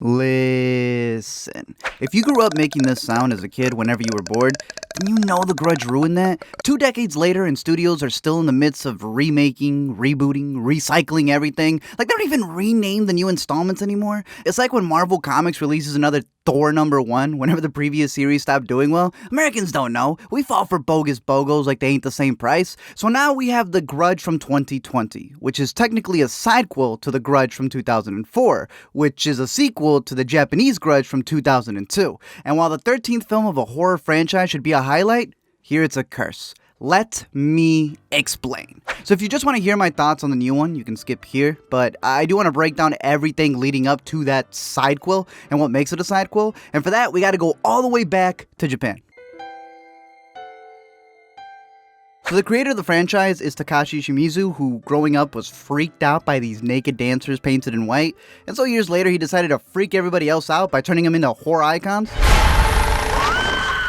Listen, if you grew up making this sound as a kid whenever you were bored, then you know The Grudge ruined that. 2 decades later, and studios are still in the midst of remaking, rebooting, recycling everything. Like, they don't even rename the new installments anymore. It's like when Marvel Comics releases another Thor #1 whenever the previous series stopped doing well. Americans don't know. We fall for bogus bogos like they ain't the same price. So now we have The Grudge from 2020, which is technically a sidequel to The Grudge from 2004, which is a sequel to the Japanese Grudge from 2002. And while the 13th film of a horror franchise should be a highlight, here it's a curse. Let me explain. So if you just want to hear my thoughts on the new one, you can skip here, but I do want to break down everything leading up to that sidequel and what makes it a sidequel, and for that we got to go all the way back to Japan. So the creator of the franchise is Takashi Shimizu, who growing up was freaked out by these naked dancers painted in white, and so years later he decided to freak everybody else out by turning them into horror icons.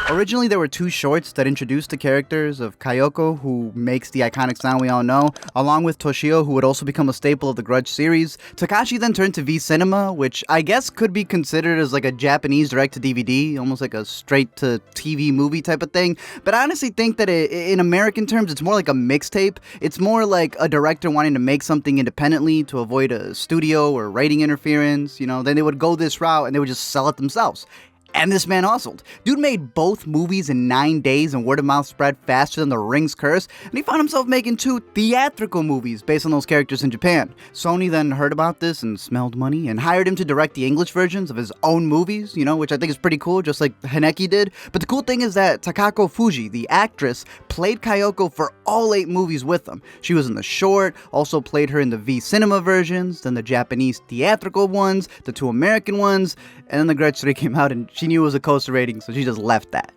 Originally, there were 2 shorts that introduced the characters of Kayoko, who makes the iconic sound we all know, along with Toshio, who would also become a staple of the Grudge series. Takashi then turned to V Cinema, which I guess could be considered as like a Japanese direct-to-DVD, almost like a straight-to-TV movie type of thing. But I honestly think that in American terms, it's more like a mixtape. It's more like a director wanting to make something independently to avoid a studio or writing interference. You know, then they would go this route and they would just sell it themselves. And this man hustled. Dude made both movies in 9 days, and word of mouth spread faster than The Ring's curse, and he found himself making 2 theatrical movies based on those characters in Japan. Sony then heard about this and smelled money and hired him to direct the English versions of his own movies, you know, which I think is pretty cool, just like Haneki did. But the cool thing is that Takako Fuji, the actress, played Kayoko for all 8 movies with him. She was in the short, also played her in the V Cinema versions, then the Japanese theatrical ones, the 2 American ones, and then the Grudge 3 came out and she knew it was a coaster rating, so she just left that.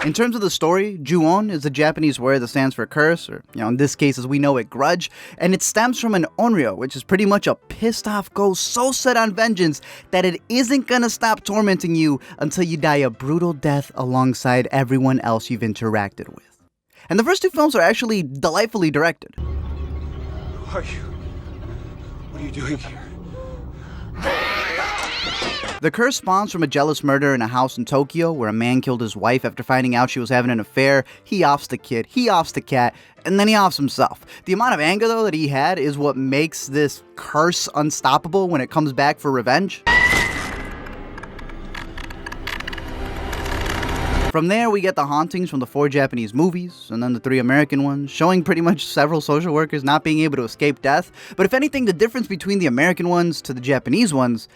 In terms of the story, Ju-on is a Japanese word that stands for curse, or, you know, in this case as we know it, grudge, and it stems from an ONRYO, which is pretty much a pissed off ghost so set on vengeance that it isn't gonna stop tormenting you until you die a brutal death alongside everyone else you've interacted with. And the first 2 films are actually delightfully directed. Who are you? What are you doing here? The curse spawns from a jealous murder in a house in Tokyo where a man killed his wife after finding out she was having an affair. He offs the kid, he offs the cat, and then he offs himself. The amount of anger, though, that he had is what makes this curse unstoppable when it comes back for revenge. From there, we get the hauntings from the 4 Japanese movies, and then the 3 American ones, showing pretty much several social workers not being able to escape death. But if anything, the difference between the American ones to the Japanese ones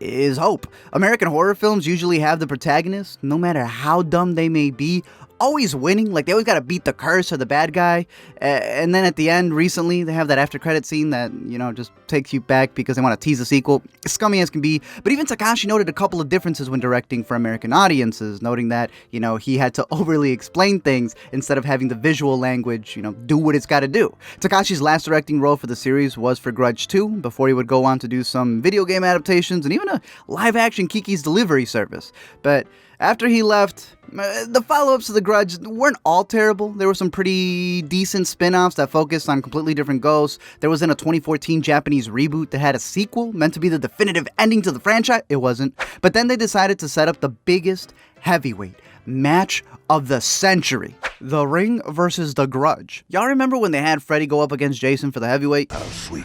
is hope. American horror films usually have the protagonist, no matter how dumb they may be, always winning. Like, they always gotta beat the curse or the bad guy. And then at the end, recently, they have that after credit scene that, you know, just takes you back because they want to tease a sequel. Scummy as can be. But even Takashi noted a couple of differences when directing for American audiences, noting that, you know, he had to overly explain things instead of having the visual language, you know, do what it's gotta do. Takashi's last directing role for the series was for Grudge 2, before he would go on to do some video game adaptations and even a live-action Kiki's Delivery Service. But after he left, the follow-ups to The Grudge weren't all terrible. There were some pretty decent spin-offs that focused on completely different ghosts. There was in a 2014 Japanese reboot that had a sequel meant to be the definitive ending to the franchise. It wasn't. But then they decided to set up the biggest heavyweight match of the century. The Ring versus The Grudge. Y'all remember when they had Freddy go up against Jason for the heavyweight? How sweet.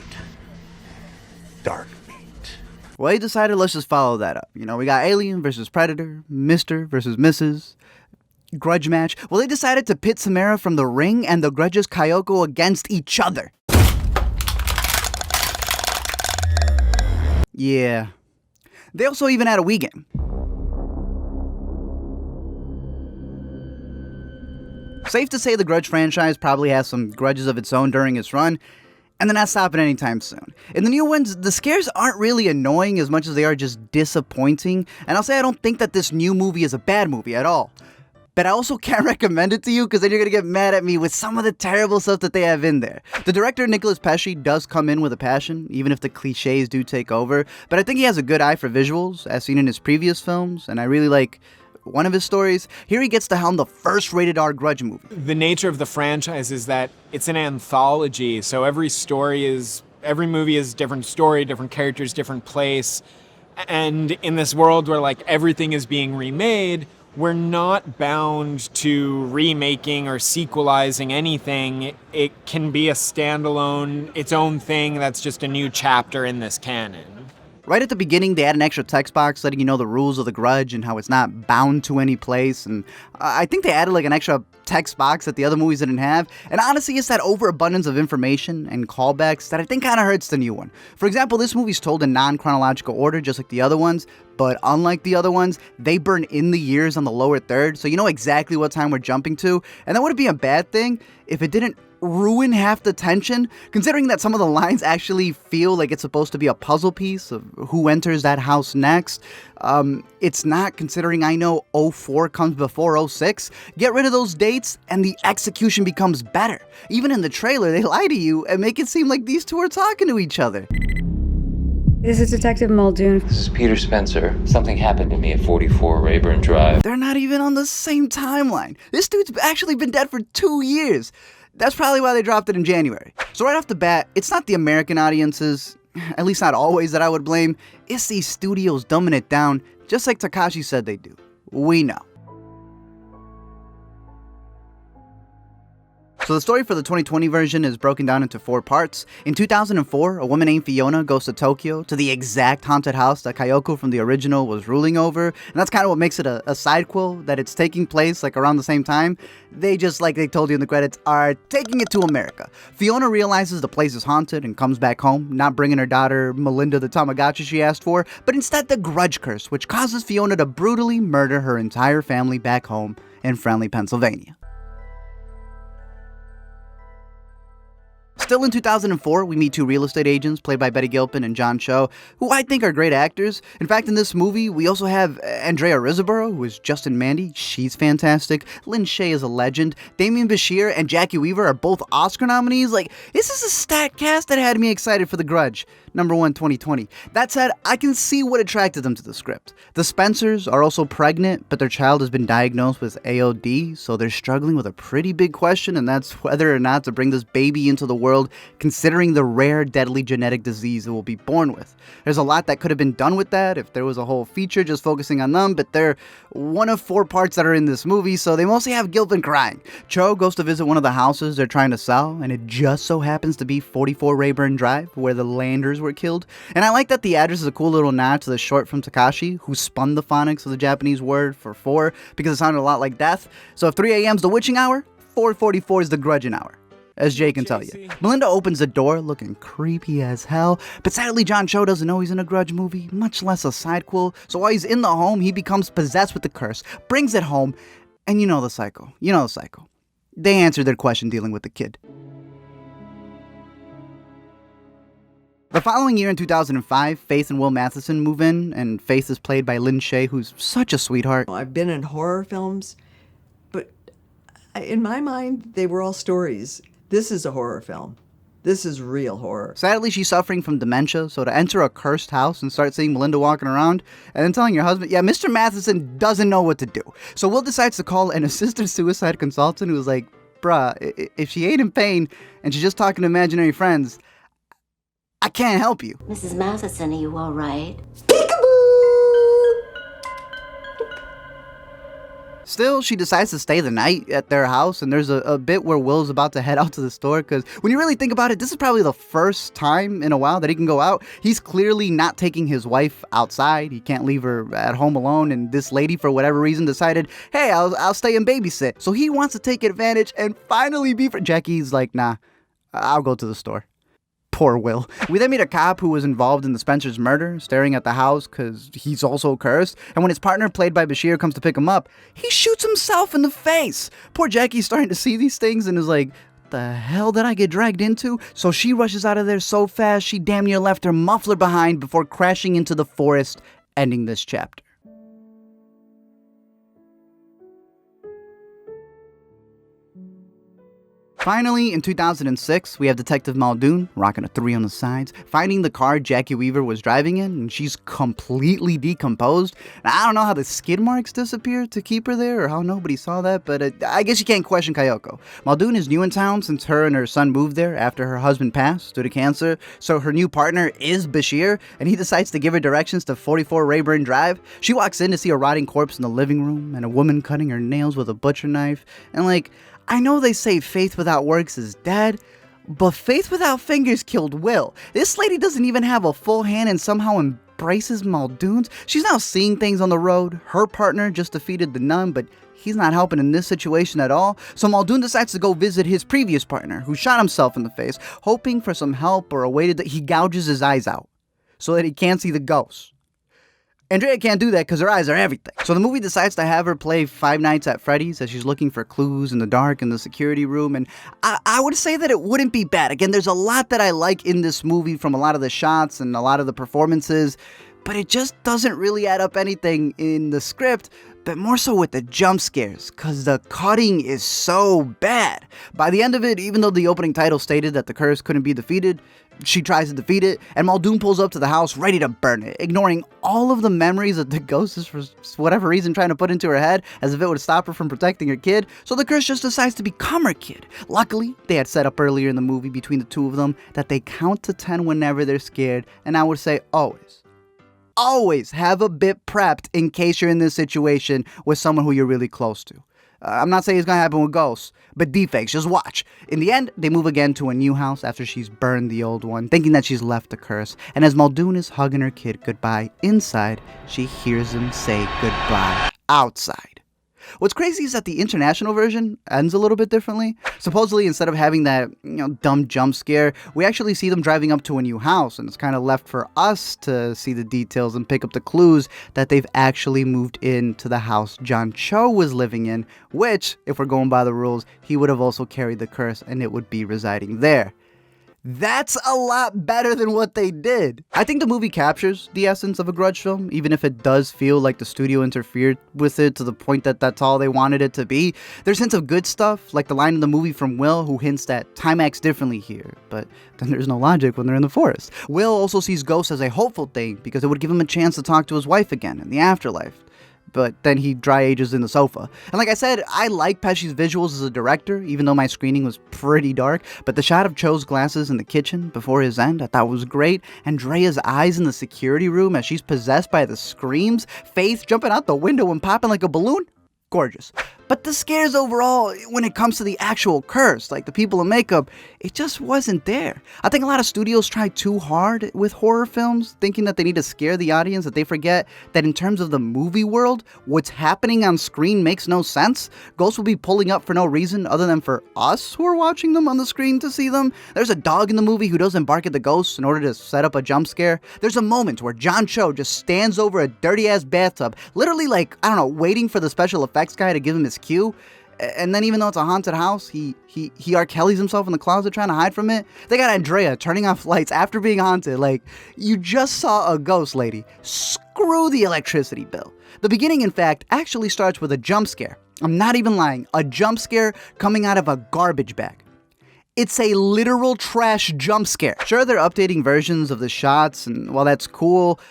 Dark. Well, they decided let's just follow that up. You know, we got Alien versus Predator, Mr. versus Mrs., Grudge match. Well, they decided to pit Samara from The Ring and the Grudge's Kayoko against each other. Yeah. They also even had a Wii game. Safe to say the Grudge franchise probably has some grudges of its own during its run, and they're not stopping anytime soon. In the new ones, the scares aren't really annoying as much as they are just disappointing, and I'll say I don't think that this new movie is a bad movie at all. But I also can't recommend it to you because then you're gonna get mad at me with some of the terrible stuff that they have in there. The director, Nicolas Pesce, does come in with a passion, even if the cliches do take over, but I think he has a good eye for visuals, as seen in his previous films, and I really like one of his stories. Here he gets to helm the first rated R Grudge movie. The nature of the franchise is that it's an anthology, so every story is Every movie is different story, different characters, different place. And in this world where like everything is being remade, we're not bound to remaking or sequelizing anything. It can be a standalone, its own thing that's just a new chapter in this canon. Right at the beginning, they add an extra text box letting you know the rules of the Grudge and how it's not bound to any place. And I think they added like an extra text box that the other movies didn't have. And honestly, it's that overabundance of information and callbacks that I think kind of hurts the new one. For example, this movie's told in non-chronological order, just like the other ones. But unlike the other ones, they burn in the years on the lower third, so you know exactly what time we're jumping to. And that wouldn't be a bad thing if it didn't ruin half the tension, considering that some of the lines actually feel like it's supposed to be a puzzle piece of who enters that house next. It's not, considering I know 04 comes before 06. Get rid of those dates and the execution becomes better. Even in the trailer, they lie to you and make it seem like these two are talking to each other. This is Detective Muldoon. This is Peter Spencer. Something happened to me at 44 Rayburn Drive. They're not even on the same timeline. This dude's actually been dead for 2 years. That's probably why they dropped it in January. So right off the bat, it's not the American audiences, at least not always, that I would blame. It's these studios dumbing it down, just like Takashi said they do. We know. So the story for the 2020 version is broken down into 4 parts. In 2004, a woman named Fiona goes to Tokyo, to the exact haunted house that Kayoko from the original was ruling over. And that's kind of what makes it a sidequel, that it's taking place like around the same time. They just, like they told you in the credits, are taking it to America. Fiona realizes the place is haunted and comes back home, not bringing her daughter Melinda the Tamagotchi she asked for, but instead the Grudge curse, which causes Fiona to brutally murder her entire family back home in friendly Pennsylvania. Still in 2004, we meet 2 real estate agents played by Betty Gilpin and John Cho, who I think are great actors. In fact, in this movie, we also have Andrea Riseborough, who is Justin Mandy. She's fantastic. Lynn Shay is a legend. Damien Bashir and Jackie Weaver are both Oscar nominees. Like, this is a stat cast that had me excited for The Grudge, #1 2020. That said, I can see what attracted them to the script. The Spencers are also pregnant, but their child has been diagnosed with AOD, so they're struggling with a pretty big question, and that's whether or not to bring this baby into the world, considering the rare, deadly genetic disease it will be born with. There's a lot that could have been done with that if there was a whole feature just focusing on them, but they're one of 4 parts that are in this movie, so they mostly have Gilpin crying. Cho goes to visit one of the houses they're trying to sell, and it just so happens to be 44 Rayburn Drive, where the Landers were killed. And I like that the address is a cool little nod to the short from Takashi, who spun the phonics of the Japanese word for 4, because it sounded a lot like death. So if 3 a.m. is the witching hour, 4:44 is the grudging hour, as Jay can tell you. Melinda opens the door looking creepy as hell, but sadly John Cho doesn't know he's in a Grudge movie, much less a sidequel. So while he's in the home, he becomes possessed with the curse, brings it home, and you know the cycle. They answered their question dealing with the kid. The following year in 2005, Faith and Will Matheson move in, and Faith is played by Lynn Shay, who's such a sweetheart. I've been in horror films, but in my mind, they were all stories. This is a horror film. This is real horror. Sadly, she's suffering from dementia, so to enter a cursed house and start seeing Melinda walking around, and then telling your husband, yeah, Mr. Matheson doesn't know what to do. So Will decides to call an assisted suicide consultant who's like, bruh, if she ain't in pain and she's just talking to imaginary friends, I can't help you. Mrs. Matheson, are you all right? Still, she decides to stay the night at their house, and there's a bit where Will's about to head out to the store, because when you really think about it, this is probably the first time in a while that he can go out. He's clearly not taking his wife outside. He can't leave her at home alone, and this lady, for whatever reason, decided, hey, I'll stay and babysit. So he wants to take advantage and finally be for... Jackie's like, nah, I'll go to the store. Poor Will. We then meet a cop who was involved in the Spencer's murder, staring at the house because he's also cursed. And when his partner, played by Bashir, comes to pick him up, he shoots himself in the face. Poor Jackie's starting to see these things and is like, the hell did I get dragged into? So she rushes out of there so fast, she damn near left her muffler behind before crashing into the forest, ending this chapter. Finally, in 2006, we have Detective Muldoon, rocking a 3 on the sides, finding the car Jackie Weaver was driving in, and she's completely decomposed. Now, I don't know how the skid marks disappeared to keep her there, or how nobody saw that, but I guess you can't question Kayoko. Muldoon is new in town since her and her son moved there after her husband passed due to cancer, so her new partner is Bashir, and he decides to give her directions to 44 Rayburn Drive. She walks in to see a rotting corpse in the living room, and a woman cutting her nails with a butcher knife, and I know they say faith without works is dead, but faith without fingers killed Will. This lady doesn't even have a full hand and somehow embraces Muldoons. She's now seeing things on the road. Her partner just defeated the nun, but he's not helping in this situation at all. So Muldoon decides to go visit his previous partner, who shot himself in the face, hoping for some help or a way that he gouges his eyes out so that he can't see the ghosts. Andrea can't do that because her eyes are everything. So the movie decides to have her play Five Nights at Freddy's as she's looking for clues in the dark in the security room. And I would say that it wouldn't be bad. Again, there's a lot that I like in this movie from a lot of the shots and a lot of the performances, but it just doesn't really add up anything in the script, but more so with the jump scares, because the cutting is so bad. By the end of it, even though the opening title stated that the curse couldn't be defeated, she tries to defeat it, and Muldoon pulls up to the house ready to burn it, ignoring all of the memories that the ghost is for whatever reason trying to put into her head, as if it would stop her from protecting her kid. So the curse just decides to become her kid. Luckily, they had set up earlier in the movie between the two of them that they count to 10 whenever they're scared, and I would say always have a bit prepped in case you're in this situation with someone who you're really close to. I'm not saying it's gonna happen with ghosts, but deepfakes, just watch. In the end, they move again to a new house after she's burned the old one, thinking that she's left the curse. And as Muldoon is hugging her kid goodbye inside, she hears him say goodbye outside. What's crazy is that the international version ends a little bit differently. Supposedly, instead of having that, dumb jump scare, we actually see them driving up to a new house, and it's kind of left for us to see the details and pick up the clues that they've actually moved into the house John Cho was living in, which, if we're going by the rules, he would have also carried the curse and it would be residing there. That's a lot better than what they did. I think the movie captures the essence of a Grudge film, even if it does feel like the studio interfered with it to the point that that's all they wanted it to be. There's hints of good stuff, like the line in the movie from Will, who hints that time acts differently here, but then there's no logic when they're in the forest. Will also sees ghosts as a hopeful thing because it would give him a chance to talk to his wife again in the afterlife. But then he dry ages in the sofa. And like I said, I like Pesce's visuals as a director, even though my screening was pretty dark. But the shot of Cho's glasses in the kitchen before his end, I thought was great. Andrea's eyes in the security room as she's possessed by the screams. Faith jumping out the window and popping like a balloon. Gorgeous. But the scares overall, when it comes to the actual curse, like the people in makeup, it just wasn't there. I think a lot of studios try too hard with horror films, thinking that they need to scare the audience, that they forget that in terms of the movie world, what's happening on screen makes no sense. Ghosts will be pulling up for no reason other than for us who are watching them on the screen to see them. There's a dog in the movie who doesn't bark at the ghosts in order to set up a jump scare. There's a moment where John Cho just stands over a dirty-ass bathtub, literally waiting for the special effects guy to give him his cue. And then even though it's a haunted house, he R. Kelly's himself in the closet trying to hide from it. They got Andrea turning off lights after being haunted. Like, you just saw a ghost, lady. Screw the electricity bill. The beginning, in fact, actually starts with a jump scare. I'm not even lying. A jump scare coming out of a garbage bag. It's a literal trash jump scare. Sure, they're updating versions of the shots, and while that's cool,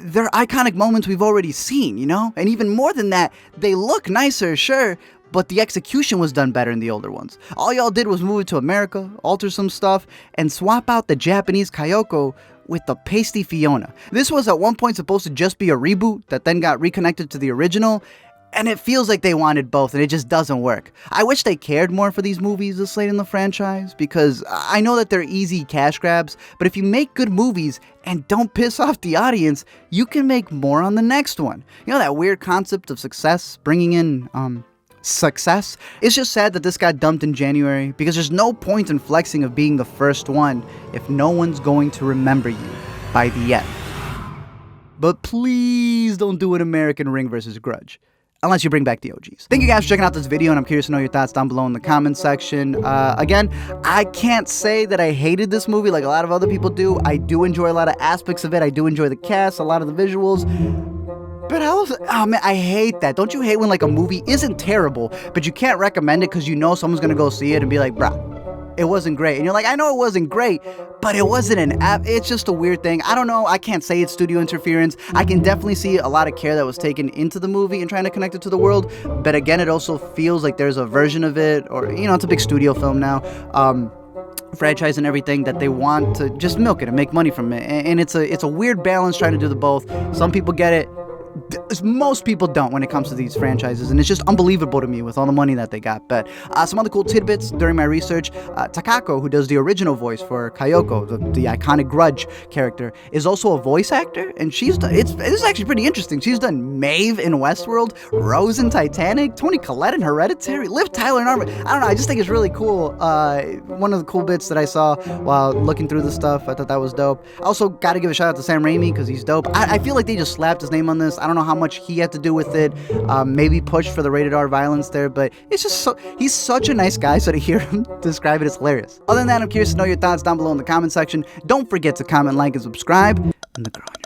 they're iconic moments we've already seen, And even more than that, they look nicer, sure, but the execution was done better in the older ones. All y'all did was move it to America, alter some stuff, and swap out the Japanese Kayoko with the pasty Fiona. This was at one point supposed to just be a reboot that then got reconnected to the original, and it feels like they wanted both, and it just doesn't work. I wish they cared more for these movies this late in the franchise, because I know that they're easy cash grabs, but if you make good movies and don't piss off the audience, you can make more on the next one. That weird concept of success, bringing in, success? It's just sad that this got dumped in January, because there's no point in flexing of being the first one if no one's going to remember you by the end. But please don't do an American Ring versus Grudge. Unless you bring back the OGs. Thank you guys for checking out this video, and I'm curious to know your thoughts down below in the comments section. Again, I can't say that I hated this movie like a lot of other people do. I do enjoy a lot of aspects of it. I do enjoy the cast, a lot of the visuals. But oh man, I hate that. Don't you hate when like a movie isn't terrible, but you can't recommend it because you know someone's gonna go see it and be like, bruh, it wasn't great. And you're like, I know it wasn't great, but it wasn't an app. It's just a weird thing. I don't know. I can't say it's studio interference. I can definitely see a lot of care that was taken into the movie and trying to connect it to the world. But again, it also feels like there's a version of it, or, you know, it's a big studio film now. Franchise and everything that they want to just milk it and make money from it. And it's a weird balance trying to do the both. Some people get it. Most people don't when it comes to these franchises, and it's just unbelievable to me with all the money that they got. But some other cool tidbits during my research, Takako, who does the original voice for Kayoko, the iconic Grudge character, is also a voice actor, and she's done, it's actually pretty interesting. She's done Maeve in Westworld, Rose in Titanic, Toni Collette in Hereditary, Liv Tyler in Armor. I don't know, I just think it's really cool. One of the cool bits that I saw while looking through the stuff, I thought that was dope. I also got to give a shout out to Sam Raimi because he's dope. I feel like they just slapped his name on this. I don't know how much he had to do with it, maybe pushed for the rated R violence there, but it's just he's such a nice guy, so to hear him describe it is hilarious. Other than that, I'm curious to know your thoughts down below in the comment section. Don't forget to comment, like, and subscribe, and the Grudge.